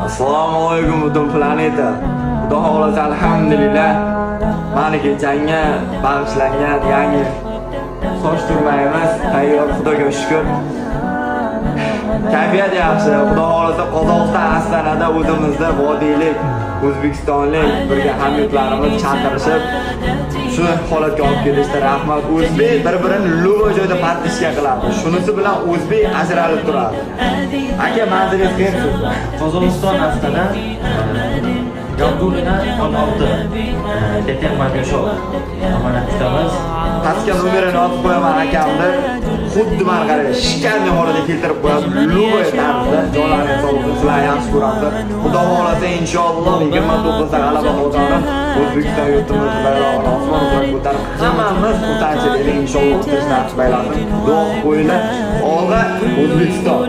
Assalomu alaykum butun planeta. Xudo xolasa alhamdulillah. Mana kechanga bag'ishlangan yangi soch turmayimiz tayyor, Xudoga shukr. Kayfiyat yaxshi. Xudo xolasa Qozog'iston Astanada o'zimizda vodiylik, o'zbekistonlik birga hamyurtlarimiz chaqirishib shu holatga olib kelishdi. Rahmat. O'zbek bir-birini lo'g'o joyda partishga qiladi. Shunisi bilan o'zbek ajralib turadi. Aka, manzilingiz qayersiz? Qozog'iston Astana Yavdulina 16 Tetem Madyoshov amanat kutamiz. Pastga nomerini yozib qo'yaman akamni. Xuddi mana qarang, shikani holida keltirib qo'yadi. Lo'g'o tarzda jonlaringiz sog' bo'lsin, sizlar yaxshi ko'ramiz. Xudo xolasa inshaalloh 29da g'alaba qozonib, O'zbekiston yurtimizni bayrog'ini osmon uzra ko'tarib, hammamiz xursandchilik bilan inshaalloh o'tishni nasib aylasin. Duo qo'yinglar. Olg'a O'zbekiston.